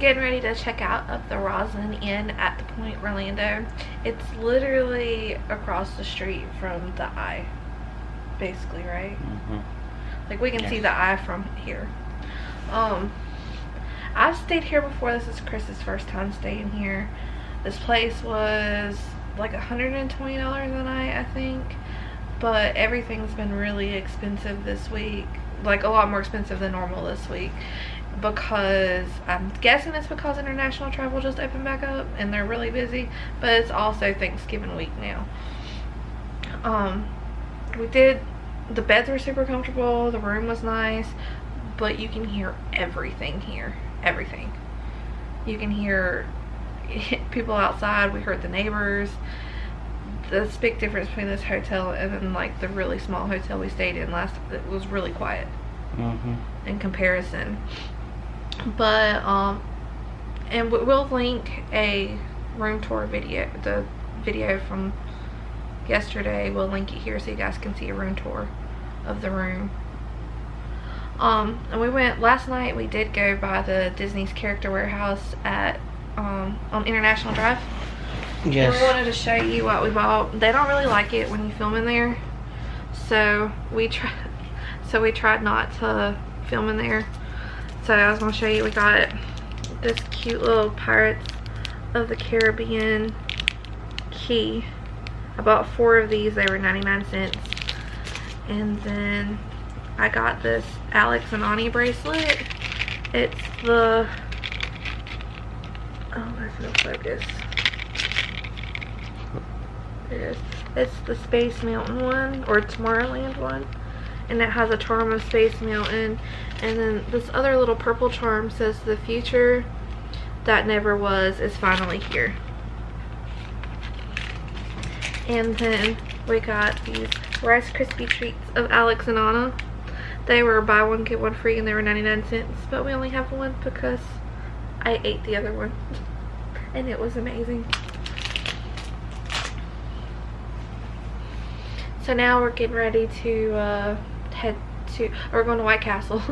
getting ready to check out of the Rosen Inn at the Point, Orlando. It's literally across the street from the eye, basically, right? Like we can see the eye from here. I've stayed here before. This is Chris's first time staying here. This place was like $120 a night, I think, but everything's been really expensive this week, like a lot more expensive than normal this week, because I'm guessing it's because international travel just opened back up and they're really busy, but it's also Thanksgiving week now. The beds were super comfortable, the room was nice, but you can hear everything here. Everything. You can hear people outside. We heard the neighbors. This big difference between this hotel and then like the really small hotel we stayed in last, it was really quiet in comparison. But and we'll link a room tour video, the video from yesterday, we'll link it here so you guys can see a room tour of the room. And we went last night. We did go by the Disney's Character Warehouse at on International Drive. Yes. And we wanted to show you what we bought. They don't really like it when you film in there, so we tried not to film in there. So I was going to show you. We got this cute little Pirates of the Caribbean key. I bought 4 of these. They were 99 cents. And then I got this Alex and Ani bracelet. It's the, oh, that's no focus. It is. It's the Space Mountain one, or Tomorrowland one, and it has a charm of Space Mountain. And then this other little purple charm says the future that never was is finally here. And then we got these Rice Krispie treats of Alex and Anna. They were buy one get one free and they were 99 cents, but we only have one because I ate the other one and it was amazing. So now we're getting ready to we're going to White Castle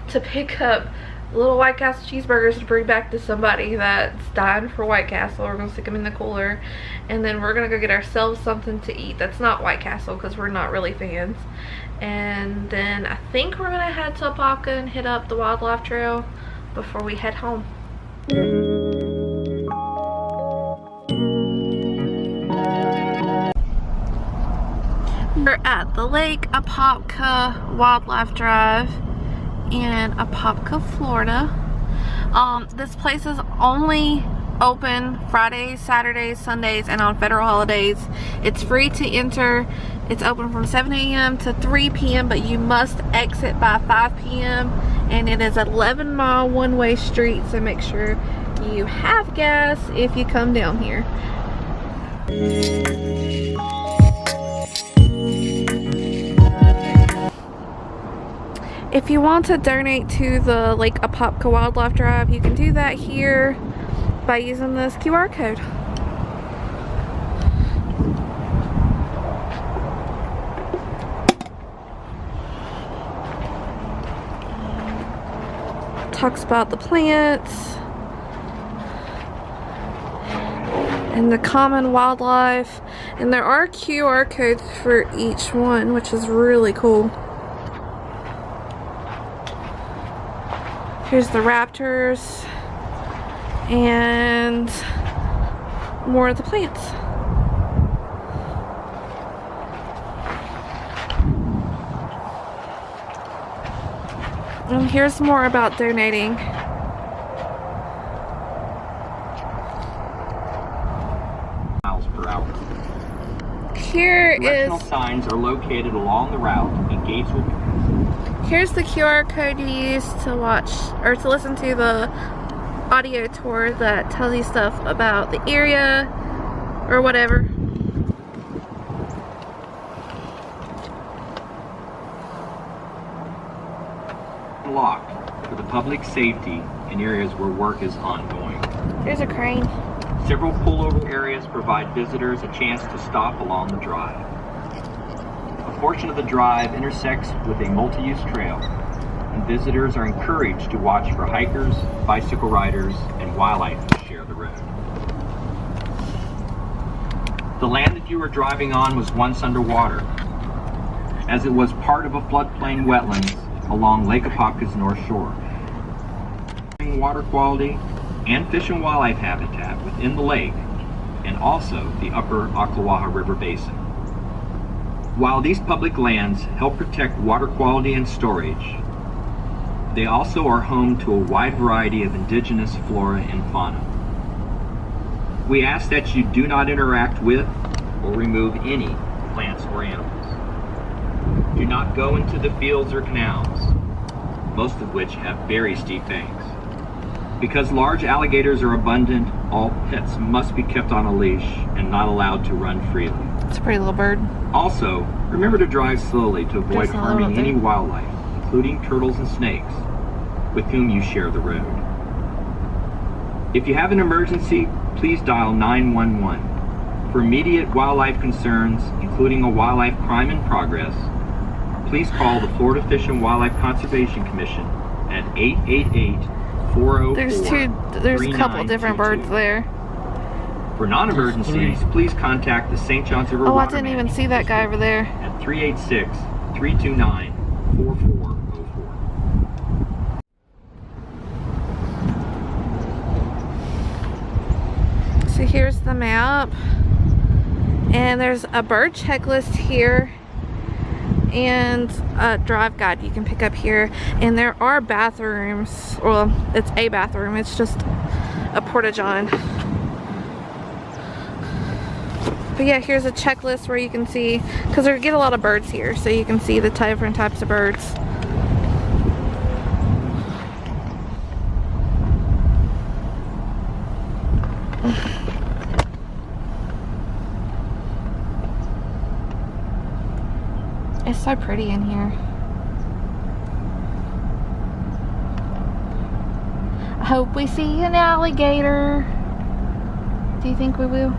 to pick up little White Castle cheeseburgers to bring back to somebody that's dying for White Castle. We're going to stick them in the cooler, and then we're going to go get ourselves something to eat that's not White Castle because we're not really fans. And then I think we're going to head to Apopka and hit up the wildlife trail before we head home. We're at the Lake Apopka Wildlife Drive in Apopka, Florida. This place is only open Fridays, Saturdays, Sundays, and on federal holidays. It's free to enter. It's open from 7 a.m. to 3 p.m. but you must exit by 5 p.m. and it is 11-mile one-way street, so make sure you have gas if you come down here. If you want to donate to the Lake Apopka Wildlife Drive, you can do that here by using this QR code. Talks about the plants and the common wildlife, and there are QR codes for each one, which is really cool. Here's the raptors and more of the plants. And here's more about donating. Miles per hour. Here Directional is signs are located along the route, and gates will be. Here's the QR code you use to watch or to listen to the audio tour that tells you stuff about the area or whatever. Locked for the public safety in areas where work is ongoing. There's a crane. Several pullover areas provide visitors a chance to stop along the drive. A portion of the drive intersects with a multi-use trail, and and visitors are encouraged to watch for hikers, bicycle riders, and wildlife who share the road. The land that you are driving on was once underwater, as it was part of a floodplain wetlands along Lake Apopka's north shore. Water quality and fish and wildlife habitat within the lake, and also the upper Ocklawaha River Basin. While these public lands help protect water quality and storage, they also are home to a wide variety of indigenous flora and fauna. We ask that you do not interact with or remove any plants or animals. Do not go into the fields or canals, most of which have very steep banks. Because large alligators are abundant, all pets must be kept on a leash and not allowed to run freely. It's a pretty little bird. Also, remember to drive slowly to avoid harming any wildlife, including turtles and snakes, with whom you share the road. If you have an emergency, please dial 911. For immediate wildlife concerns, including a wildlife crime in progress, please call the Florida Fish and Wildlife Conservation Commission at 888-404-3922. There's a couple of different birds there. For non-emergencies, please contact the St. Johns River Oh, I Water didn't even Management see that guy over there. at 386-329-4404. So here's the map. And there's a bird checklist here. And a drive guide you can pick up here. And there are bathrooms. Well, it's a bathroom. It's just a porta-john. But yeah, here's a checklist where you can see, because we get a lot of birds here, so you can see the different types of birds. It's so pretty in here. I hope we see an alligator. Do you think we will?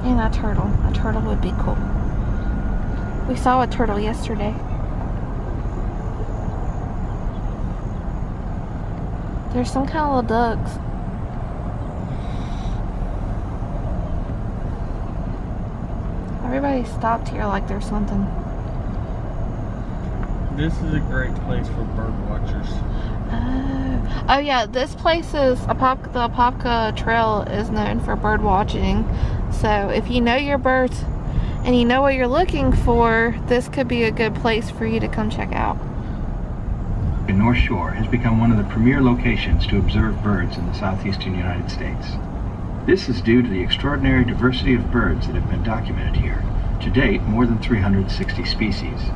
And a turtle. A turtle would be cool. We saw a turtle yesterday. There's some kind of little ducks. Everybody stopped here like there's something. This is a great place for bird watchers. Oh yeah, this place is the Apopka Trail is known for bird watching. So if you know your birds and you know what you're looking for, this could be a good place for you to come check out. The North Shore has become one of the premier locations to observe birds in the southeastern United States. This is due to the extraordinary diversity of birds that have been documented here. To date, more than 360 species.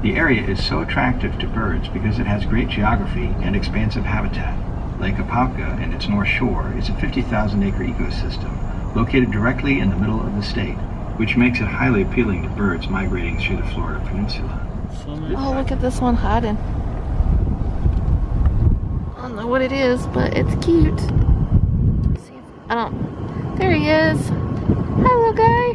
The area is so attractive to birds because it has great geography and expansive habitat. Lake Apopka and its North Shore is a 50,000-acre ecosystem located directly in the middle of the state, which makes it highly appealing to birds migrating through the Florida Peninsula. Oh, look at this one hiding. I don't know what it is, but it's cute. Let's see if, I don't. There he is. Hi, little guy.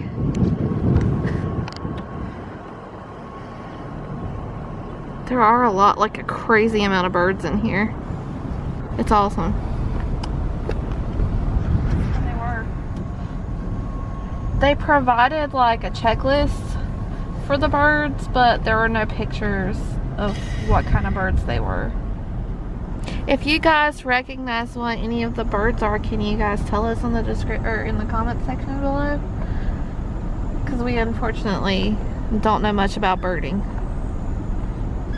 There are a lot, like a crazy amount of birds in here. It's awesome. They provided like a checklist for the birds, but there were no pictures of what kind of birds they were. If you guys recognize what any of the birds are, can you guys tell us in the in the comment section below? Because we unfortunately don't know much about birding.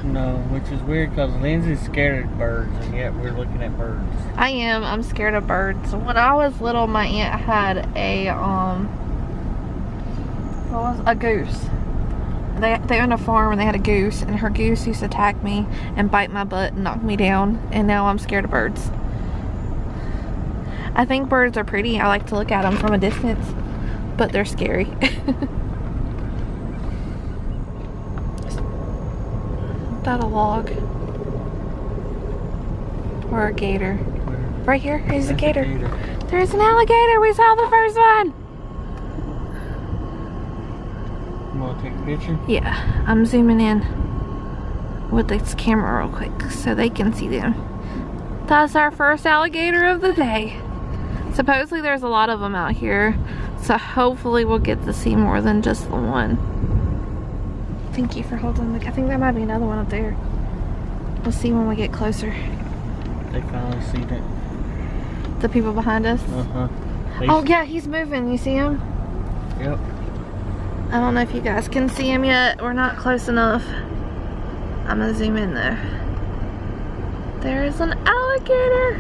No, which is weird because Lindsay's scared of birds, and yet we're looking at birds. I am. I'm scared of birds. When I was little, my aunt had a goose. They owned a farm and they had a goose, and her goose used to attack me and bite my butt and knock me down, and now I'm scared of birds. I think birds are pretty. I like to look at them from a distance, but they're scary. Is that a log? Or a gator? Right here? Here's a gator. There's an alligator. We saw the first one. Want to take a picture? Yeah, I'm zooming in with this camera real quick so they can see them. That's our first alligator of the day. Supposedly there's a lot of them out here, so hopefully we'll get to see more than just the one. Thank you for holding the, I think there might be another one up there. We'll see when we get closer. They finally see it. The people behind us? Uh-huh. Oh yeah, he's moving, you see him? Yep. I don't know if you guys can see him yet. We're not close enough. I'm gonna zoom in though. There's an alligator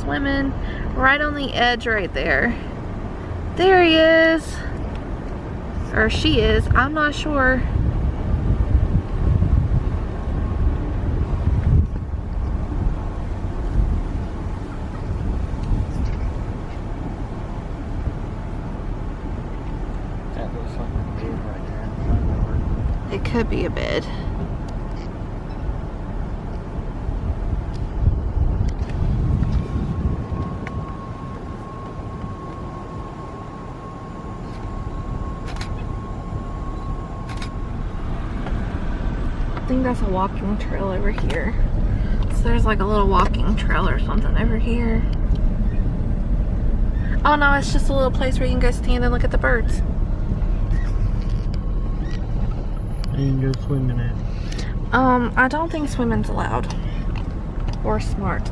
swimming right on the edge right there. There he is. Or she is, I'm not sure. That looks like a bed right there. It could be a bed. I think that's a walking trail over here. So there's like a little walking trail or something over here. Oh no, it's just a little place where you can go stand and look at the birds. And you can go swimming at. I don't think swimming's allowed. Or smart.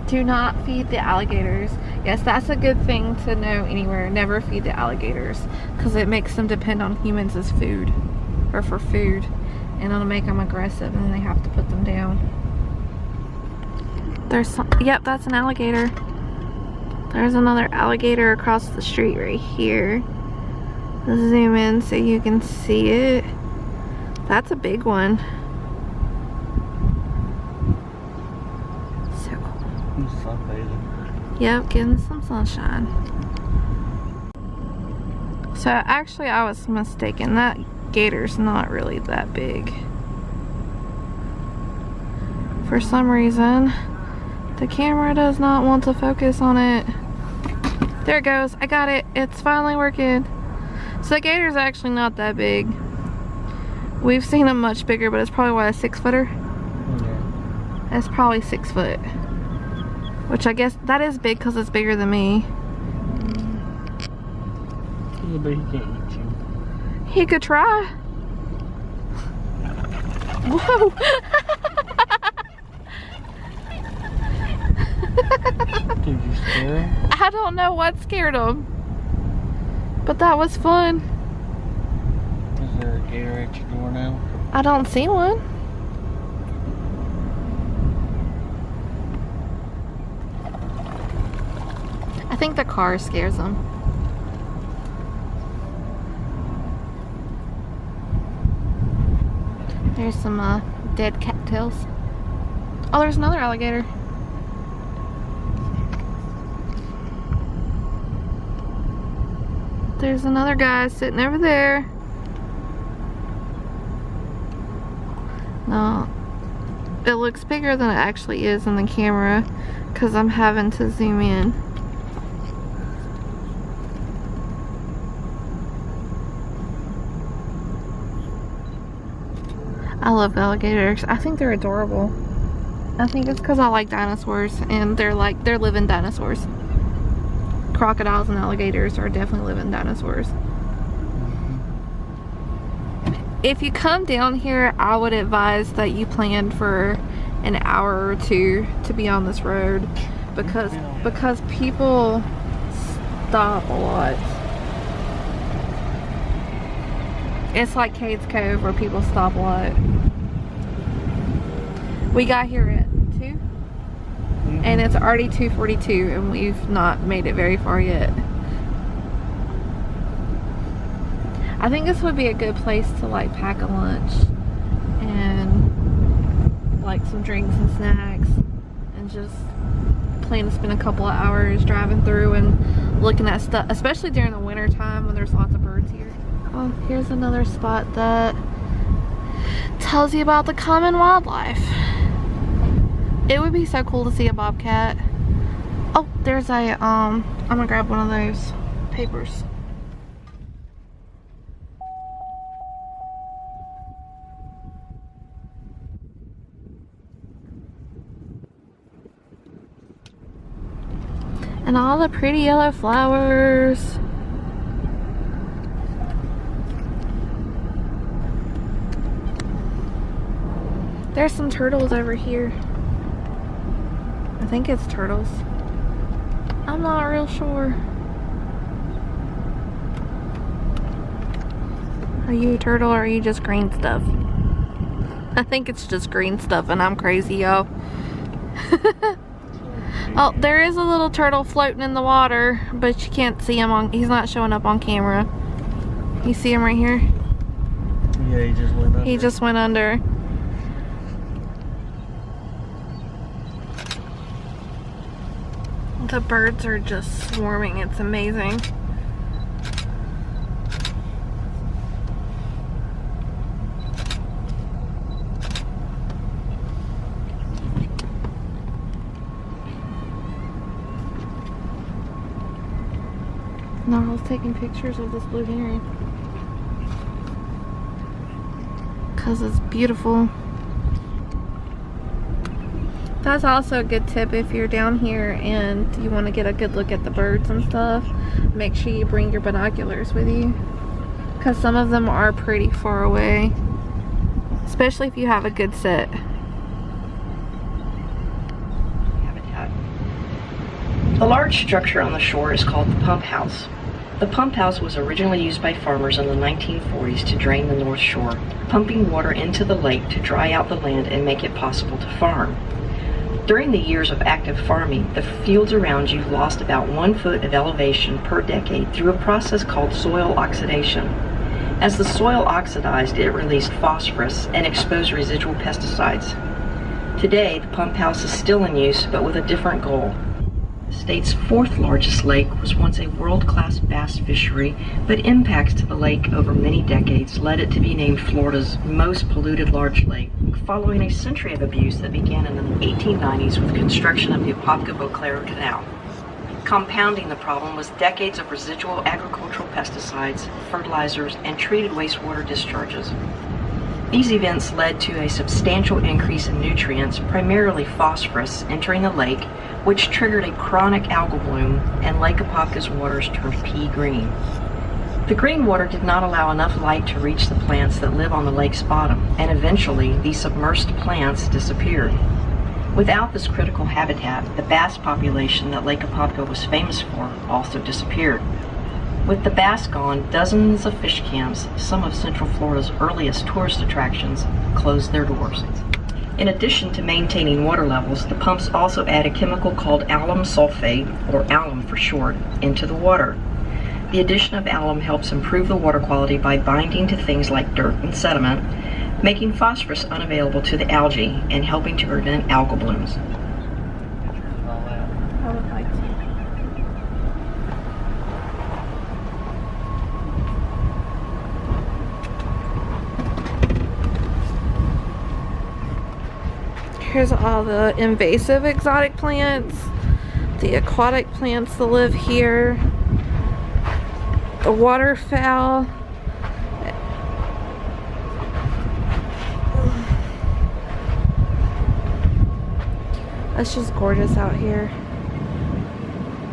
Do not feed the alligators. Yes, that's a good thing to know anywhere. Never feed the alligators because it makes them depend on humans as food or for food, and it'll make them aggressive and then they have to put them down. There's some, yep, that's an alligator. There's another alligator across the street right here. Let's zoom in so you can see it. That's a big one. Sunbathing. Yep, getting some sunshine. So actually I was mistaken. That gator's not really that big. For some reason, the camera does not want to focus on it. There it goes. I got it. It's finally working. So the gator's actually not that big. We've seen them much bigger, but it's probably what, a 6-footer? Yeah. It's probably 6 foot. Which I guess that is big because it's bigger than me. Yeah, but he can't eat you. He could try. Whoa! Did you scare him? I don't know what scared him. But that was fun. Is there a gator at your door now? I don't see one. I think the car scares them. There's some dead cattails. Oh, there's another alligator. There's another guy sitting over there. No, it looks bigger than it actually is in the camera because I'm having to zoom in. I love alligators. I think they're adorable. I think it's because I like dinosaurs and they're living dinosaurs. Crocodiles and alligators are definitely living dinosaurs. If you come down here, I would advise that you plan for an hour or two to be on this road because people stop a lot. It's like Cades Cove where people stop a lot. We got here at 2 and it's already 2:42 and we've not made it very far yet. I think this would be a good place to like pack a lunch and like some drinks and snacks and just plan to spend a couple of hours driving through and looking at stuff, especially during the winter time when there's lots of birds here. Oh, here's another spot that tells you about the common wildlife. It would be so cool to see a bobcat. Oh, there's a, I'm gonna grab one of those papers. And all the pretty yellow flowers. There's some turtles over here. I think it's turtles. I'm not real sure. Are you a turtle or are you just green stuff? I think it's just green stuff and I'm crazy, y'all. Oh, there is a little turtle floating in the water, but you can't see him on, he's not showing up on camera. You see him right here? Yeah, he just went under. He just went under. The birds are just swarming, it's amazing. Gnarl's taking pictures of this blue heron because it's beautiful. That's also a good tip if you're down here and you want to get a good look at the birds and stuff. Make sure you bring your binoculars with you because some of them are pretty far away, especially if you have a good set. Habitat. The large structure on the shore is called the pump house. The pump house was originally used by farmers in the 1940s to drain the North Shore, pumping water into the lake to dry out the land and make it possible to farm. During the years of active farming, the fields around you lost about 1 foot of elevation per decade through a process called soil oxidation. As the soil oxidized, it released phosphorus and exposed residual pesticides. Today, the pump house is still in use, but with a different goal. The state's 4th largest lake was once a world-class bass fishery, but impacts to the lake over many decades led it to be named Florida's most polluted large lake, following a century of abuse that began in the 1890s with construction of the Apopka Canal. Compounding the problem was decades of residual agricultural pesticides, fertilizers, and treated wastewater discharges. These events led to a substantial increase in nutrients, primarily phosphorus, entering the lake, which triggered a chronic algal bloom, and Lake Apopka's waters turned pea green. The green water did not allow enough light to reach the plants that live on the lake's bottom, and eventually these submerged plants disappeared. Without this critical habitat, the bass population that Lake Apopka was famous for also disappeared. With the bass gone, dozens of fish camps, some of Central Florida's earliest tourist attractions, closed their doors. In addition to maintaining water levels, the pumps also add a chemical called alum sulfate, or alum for short, into the water. The addition of alum helps improve the water quality by binding to things like dirt and sediment, making phosphorus unavailable to the algae and helping to prevent algal blooms. I would like to. Here's all the invasive exotic plants, the aquatic plants that live here, the waterfowl. It's just gorgeous out here.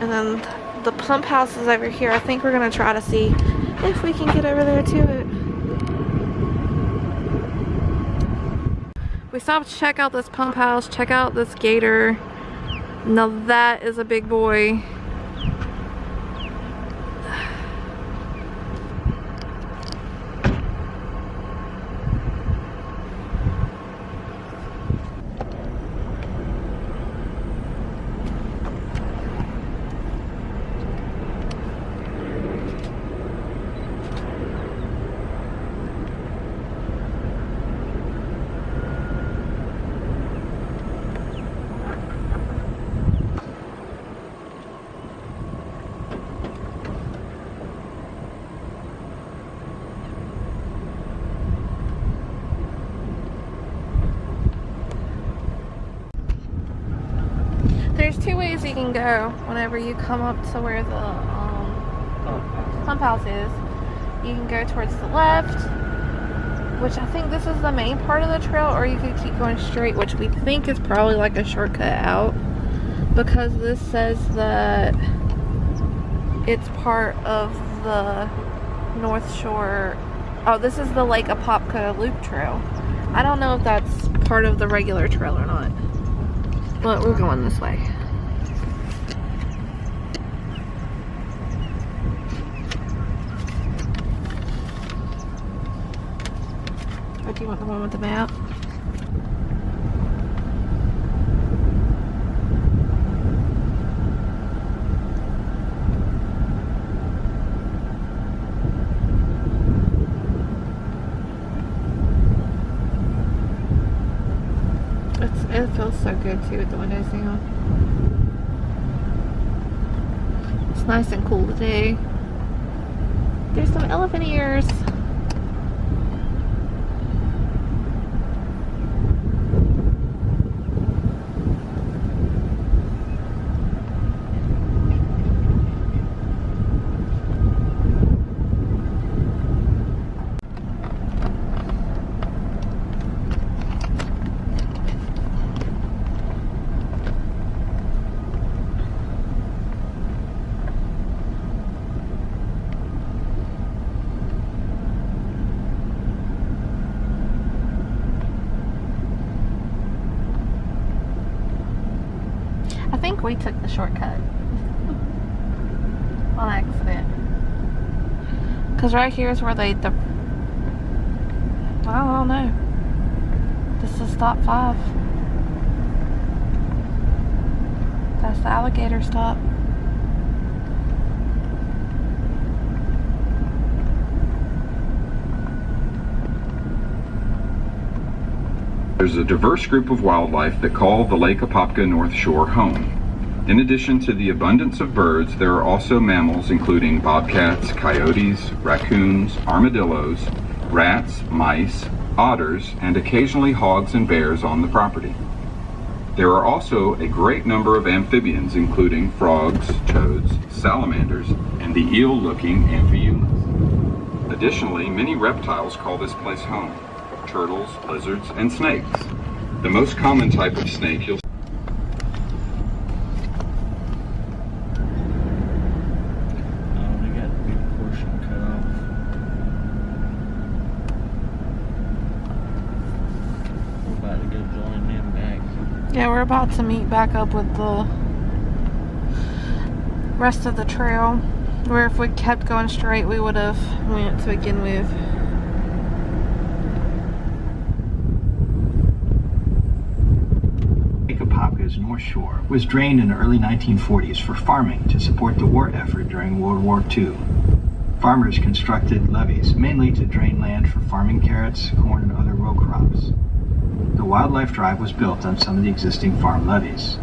And then the pump house is over here. I think we're gonna try to see if we can get over there to it. We stopped to check out this pump house, check out this gator. Now that is a big boy. there's two ways you can go whenever you come up to where the pump house is. You can go towards the left, which I think this is the main part of the trail, or you could keep going straight, which we think is probably like a shortcut out, because this says that it's part of the North Shore. Oh, this is the Lake Apopka Loop Trail. I don't know if that's part of the regular trail or not, but we're going this way. Or do you want the one with the map? It feels so good too with the windows down. It's nice and cool today. There's some elephant ears. I think we took the shortcut on accident, because right here is where I don't know. This is stop 5. That's the alligator stop. There's a diverse group of wildlife that call the Lake Apopka North Shore home. In addition to the abundance of birds, there are also mammals including bobcats, coyotes, raccoons, armadillos, rats, mice, otters, and occasionally hogs and bears on the property. There are also a great number of amphibians including frogs, toads, salamanders, and the eel-looking amphiumas. Additionally, many reptiles call this place home: turtles, lizards, and snakes. The most common type of snake you'll we got a big portion cut off. We're about to go join them back. Yeah, we're about to meet back up with the rest of the trail, where if we kept going straight we would have went to begin with. Lake Apopka's North Shore was drained in the early 1940s for farming to support the war effort during World War II. Farmers constructed levees, mainly to drain land for farming carrots, corn, and other row crops. The Wildlife Drive was built on some of the existing farm levees.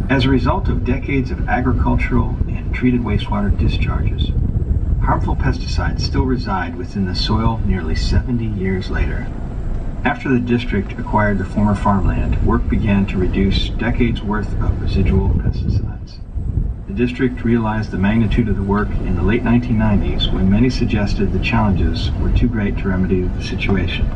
As a result of decades of agricultural and treated wastewater discharges, harmful pesticides still reside within the soil nearly 70 years later. After the district acquired the former farmland, work began to reduce decades' worth of residual pesticides. The district realized the magnitude of the work in the late 1990s, when many suggested the challenges were too great to remedy the situation.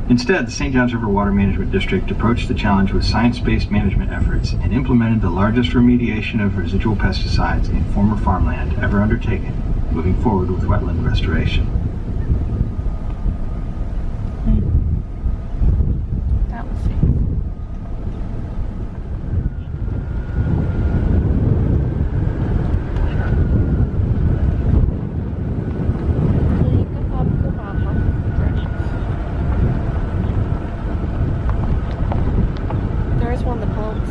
Instead, the St. Johns River Water Management District approached the challenge with science-based management efforts and implemented the largest remediation of residual pesticides in former farmland ever undertaken, moving forward with wetland restoration. That was it. There's one of the pumps.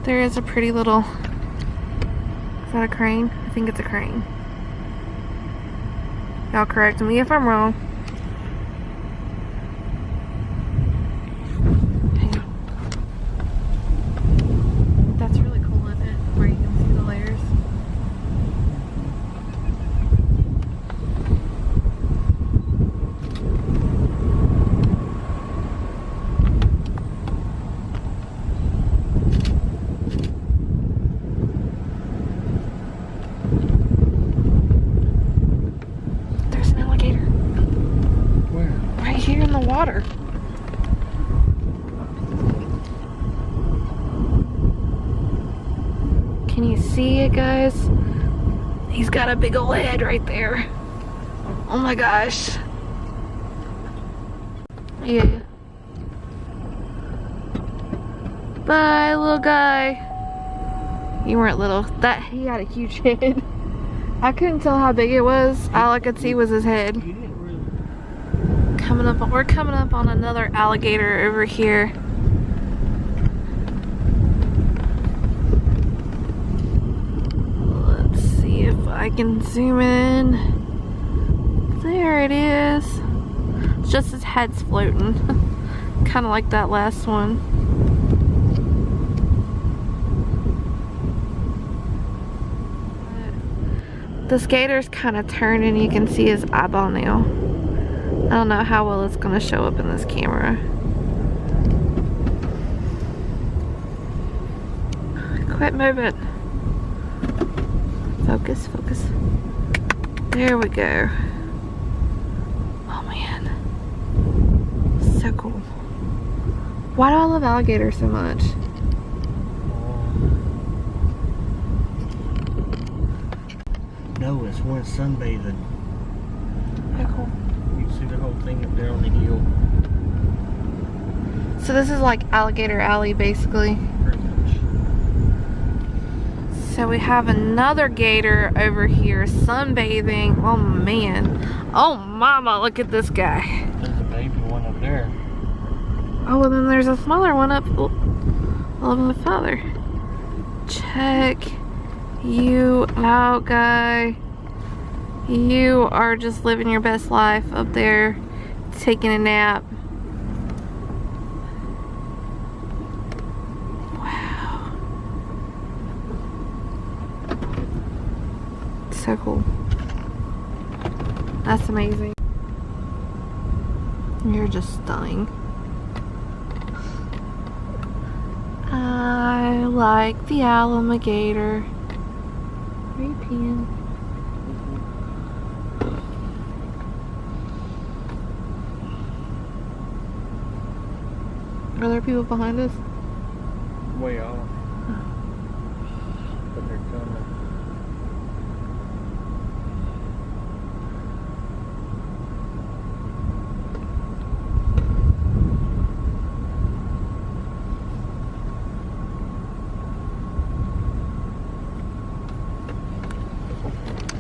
There is a pretty little, is that a crane? I think it's a crane. Y'all correct me if I'm wrong. Hang on. That's really cool, isn't it? Where you can see the layers. Water. Can you see it, guys? He's got a big old head right there. Oh my gosh. Yeah. Bye, little guy. You weren't little. That he had a huge head. I couldn't tell how big it was. All I could see was his head. We're coming up on another alligator over here. Let's see if I can zoom in. There it is. It's just his head's floating. Kind of like that last one. This gator's kind of turned and you can see his eyeball now. I don't know how well it's gonna show up in this camera. Quit moving. Focus, focus. There we go. Oh man. So cool. Why do I love alligators so much? No, it's one sunbathing. How cool. See the whole thing up there on the hill. So this is like Alligator Alley basically. Pretty much. So we have another gator over here sunbathing. Oh man. Oh mama, look at this guy. There's a baby one up there. Oh, and then there's a smaller one up a little bit farther. Check you out, guy. You are just living your best life up there, taking a nap. Wow. So cool. That's amazing. You're just stunning. I like the alligator. Are you peeing? Are there people behind us? Way off. But they're coming.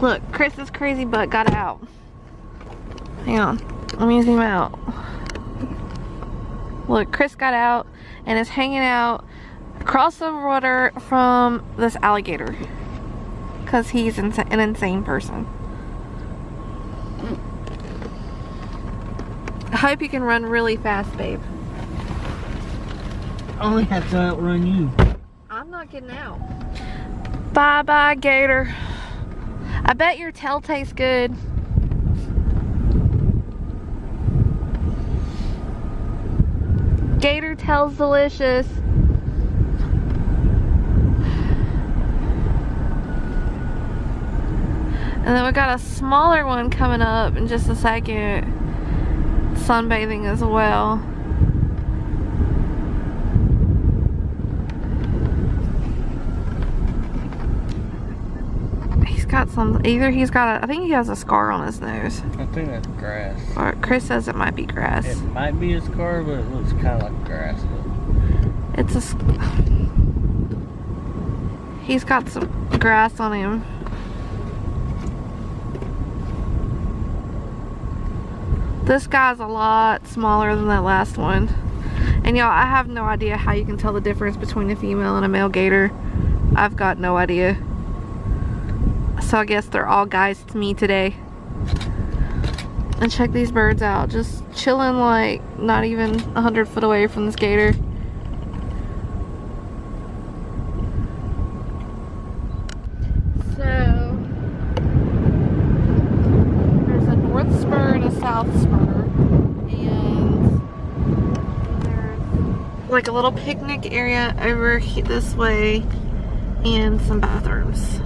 Look, Chris's crazy butt got out. Hang on. Let me zoom out. Look, Chris got out and is hanging out across the water from this alligator. Because he's an insane person. I hope you can run really fast, babe. I only have to outrun you. I'm not getting out. Bye-bye, gator. I bet your tail tastes good. Gator tail's delicious. And then we got a smaller one coming up in just a second. Sunbathing as well. He's got some, either he's got a, I think he has a scar on his nose. I think that's grass. Or Chris says it might be grass. It might be a scar, but it looks kind of like grass. But It's a, he's got some grass on him. This guy's a lot smaller than that last one. And y'all, I have no idea how you can tell the difference between a female and a male gator. I've got no idea. So I guess they're all guys to me today. And check these birds out, just chilling like not even 100 foot away from this gator. So there's a north spur and a south spur, and there's like a little picnic area over this way and some bathrooms.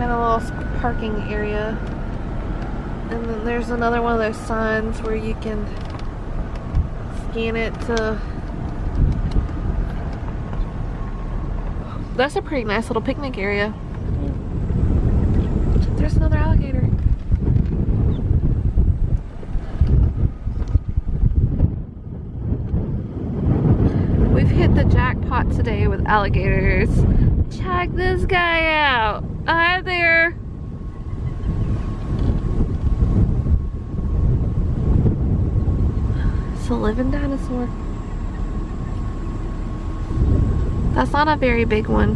And a little parking area, and then there's another one of those signs where you can scan it to. That's a pretty nice little picnic area. There's another alligator. We've hit the jackpot today with alligators. Check this guy out. Hi there. It's a living dinosaur. That's not a very big one.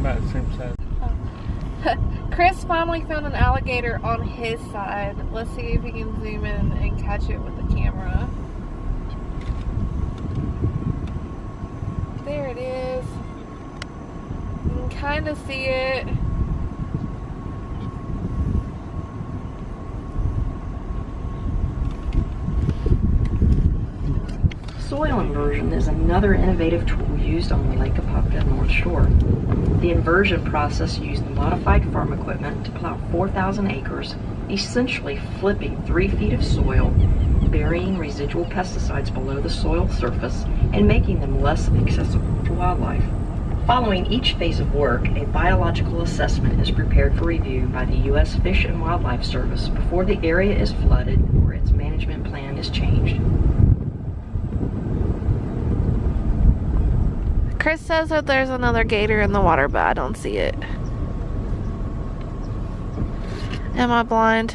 About the same size. Chris finally found an alligator on his side. Let's see if he can zoom in and catch it with the camera. There it is. You can kind of see it. Soil inversion is another innovative tool used on the Lake Apopka North Shore. The inversion process used modified farm equipment to plow 4,000 acres, essentially flipping 3 feet of soil, burying residual pesticides below the soil surface, and making them less accessible to wildlife. Following each phase of work, a biological assessment is prepared for review by the U.S. Fish and Wildlife Service before the area is flooded or its management plan is changed. Chris says that there's another gator in the water, but I don't see it. Am I blind?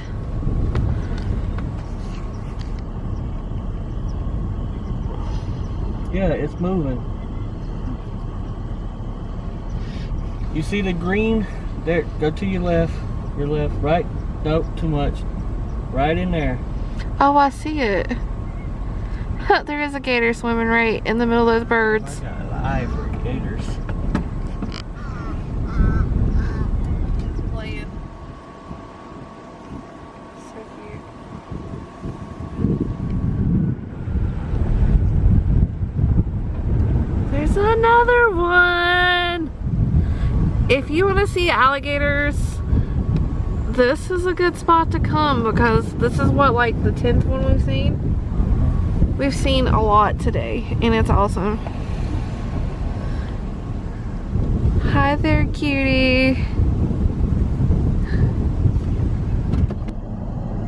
Yeah, it's moving. You see the green? There, go to your left, right? Nope, too much. Right in there. Oh, I see it. There is a gator swimming right in the middle of those birds. I got an eye for gators. Playing. So cute. There's another one. If you want to see alligators, this is a good spot to come, because this is what, like the 10th one we've seen. We've seen a lot today, and it's awesome. Hi there, cutie.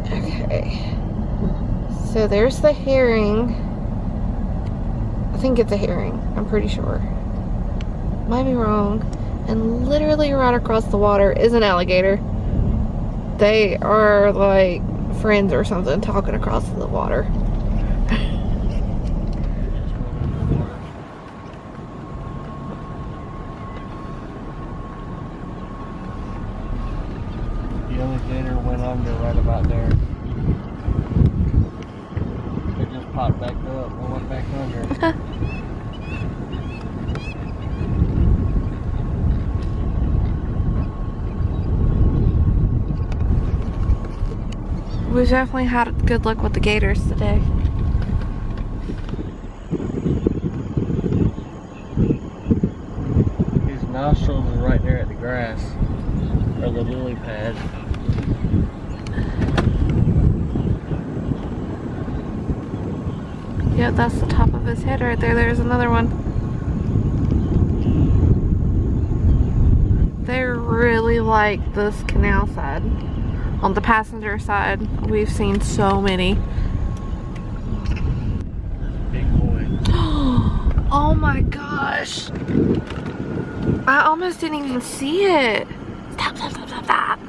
Okay. So there's the herring. I think it's a herring. I'm pretty sure. Might be wrong. And literally right across the water is an alligator. They are like friends or something talking across the water. The alligator went under right about there. It just popped back up and went back under. We've definitely had good luck with the gators today. His nostrils are right there at the grass, or the lily pad. Yeah, that's the top of his head right there. There's another one. They really like this canal side. On the passenger side, we've seen so many. Big boy. Oh my gosh. I almost didn't even see it. Stop, stop, stop, stop, stop.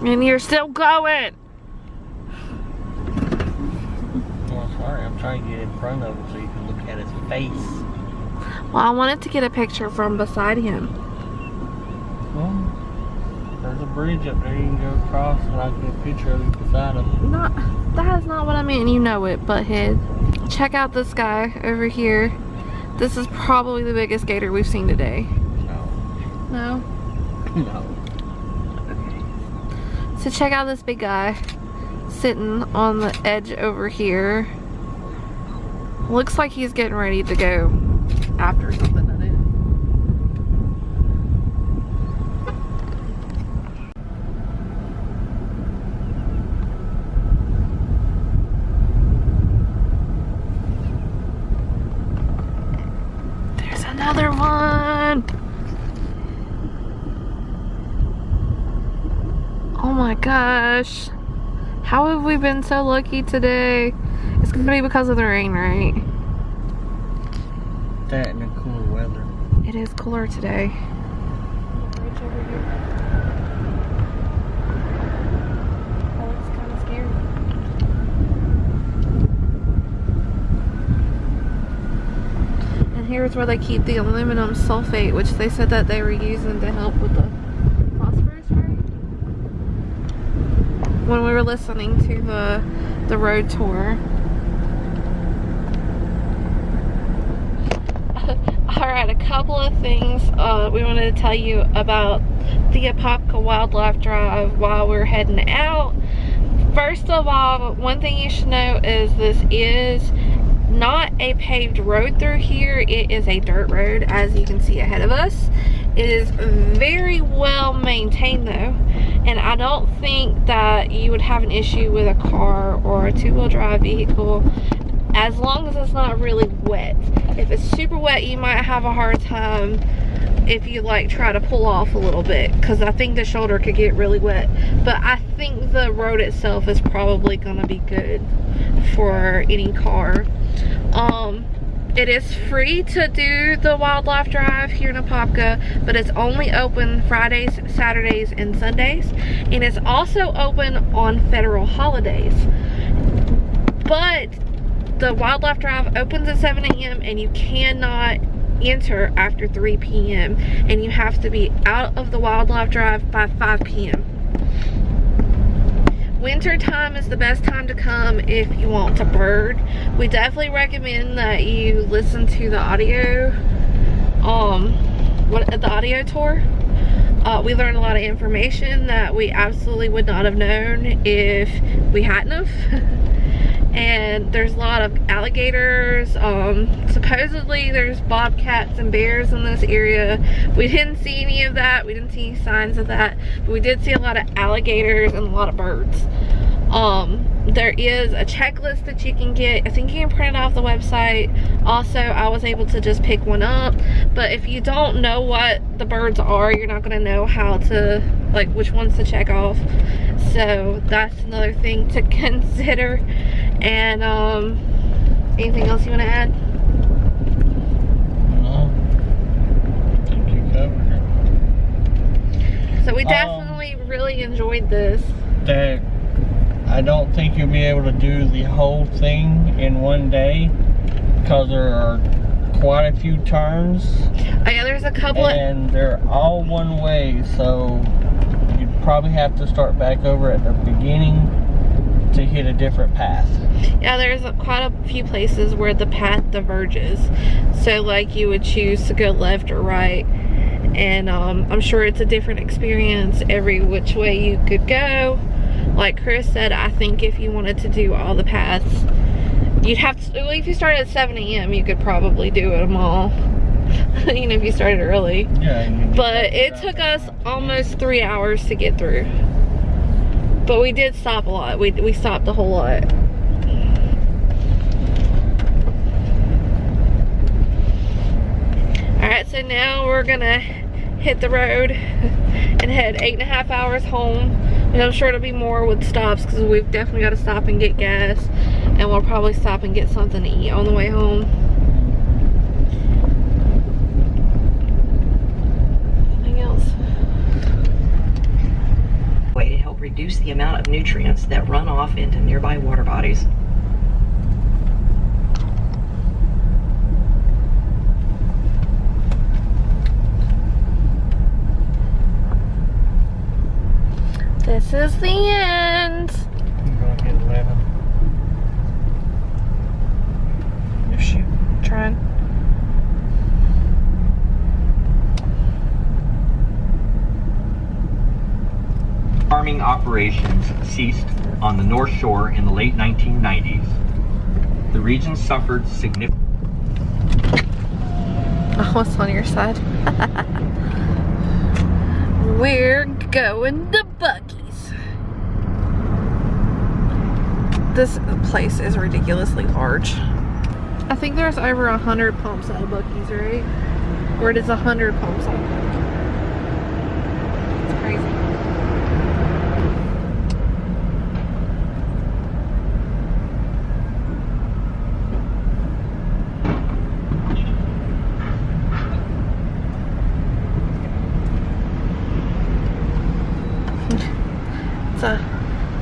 And you're still going. Well, sorry, I'm trying to get in front of him so you can look at his face. Well, I wanted to get a picture from beside him. Well, there's a bridge up there you can go across and I can get a picture of you beside him. That is not what I meant. You know it, butthead. Check out this guy over here. This is probably the biggest gator we've seen today. No. No? No. Okay. So check out this big guy sitting on the edge over here. Looks like he's getting ready to go after something, doesn't it? There's another one. Oh my gosh. How have we been so lucky today? It's gonna be because of the rain, right? That and the cooler weather. It is cooler today. Bridge over here. That looks kind of scary. And here's where they keep the aluminum sulfate, which they said that they were using to help with the phosphorus, right? When we were listening to the road tour. Alright, a couple of things we wanted to tell you about the Apopka Wildlife Drive while we're heading out. First of all, one thing you should know is this is not a paved road through here. It is a dirt road, as you can see ahead of us. It is very well maintained though, and I don't think that you would have an issue with a car or a two-wheel drive vehicle as long as it's not really wet. If it's super wet, you might have a hard time if you like try to pull off a little bit, because I think the shoulder could get really wet. But I think the road itself is probably gonna be good for any car. It is free to do the wildlife drive here in Apopka, but it's only open Fridays, Saturdays, and Sundays. And it's also open on federal holidays. But the wildlife drive opens at 7 a.m. and you cannot enter after 3 p.m. and you have to be out of the wildlife drive by 5 p.m. Winter time is the best time to come if you want to bird. We definitely recommend that you listen to the audio, the audio tour. We learned a lot of information that we absolutely would not have known if we hadn't have. And there's a lot of alligators. Supposedly there's bobcats and bears in this area. We didn't see any of that. We didn't see any signs of that. But we did see a lot of alligators and a lot of birds. There is a checklist that you can get. I think you can print it off the website. Also, I was able to just pick one up. But if you don't know what the birds are, you're not gonna know how to, like, which ones to check off. So that's another thing to consider. And anything else you want to add? No. I think you covered it. So we definitely really enjoyed this. That I don't think you'll be able to do the whole thing in one day because there are quite a few turns. Oh yeah, there's a couple and they're all one way, so you'd probably have to start back over at the beginning to hit a different path. Yeah, there's quite a few places where the path diverges. So like you would choose to go left or right. And I'm sure it's a different experience every which way you could go. Like Chris said, I think if you wanted to do all the paths, you'd have to, well, if you started at 7 a.m. you could probably do them all. You know, if you started early. Yeah. But it took us almost 3 hours to get through. But we did stop a lot. We stopped a whole lot. Alright, so now we're gonna hit the road and head 8.5 hours home. And I'm sure it'll be more with stops because we've definitely got to stop and get gas. And we'll probably stop and get something to eat on the way home. Anything else? Way to help reduce the amount of nutrients that run off into nearby water bodies. This is the end. I'm gonna get 11. Oh, shoot. I'm trying. Farming operations ceased on the North Shore in the late 1990s. The region suffered significant... Oh, what's on your side? We're going to Buc-ee's. This place is ridiculously large. I think there's over 100 pumps at Buc-ee's, right? Or it is 100 pumps at Buc-ee's. It's crazy. It's a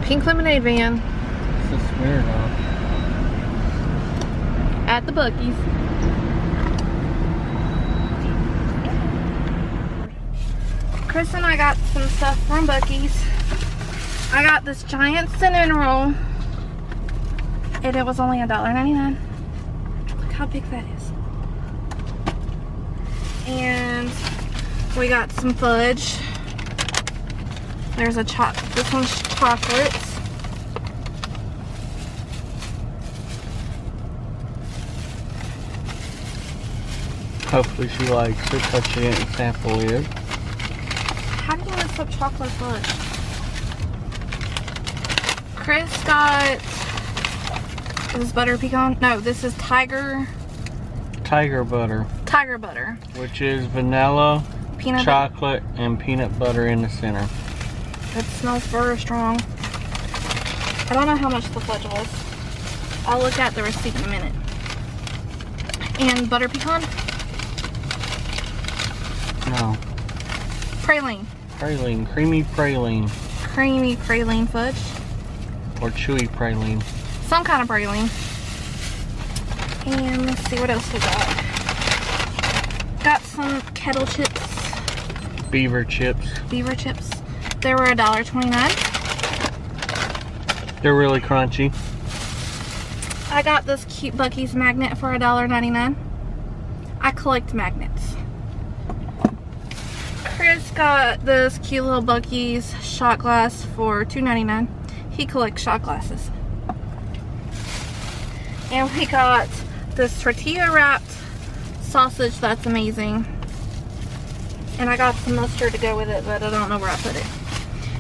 pink lemonade van It's a Smirnoff. at the Buc-ee's. Chris and I got some stuff from Buc-ee's. I got this giant cinnamon roll, and it was only $1.99. Look how big that is. And we got some fudge. There's a this one's chocolates. Hopefully she likes it, but she didn't sample it. How do you mess up chocolate fudge? Chris got, is this butter pecan? No, this is tiger Butter, butter. which is vanilla, Peanut chocolate, and peanut butter in the center. It smells very strong. I don't know how much the fudge was. I'll look at the receipt in a minute. And butter pecan? No. Praline. Praline, creamy praline, Creamy praline fudge. or chewy praline. Some kind of praline. And let's see what else we got. Got some kettle chips. Beaver chips. Beaver chips. They were $1.29. They're really crunchy. I got this cute Buc-ee's magnet for $1.99. I collect magnets. Chris got this cute little Buc-ee's shot glass for $2.99. He collects shot glasses. And we got this tortilla wrapped sausage that's amazing. And I got some mustard to go with it, but I don't know where I put it.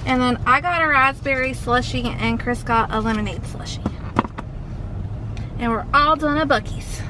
And then I got a raspberry slushie and Chris got a lemonade slushie. And we're all done at Buc-ee's.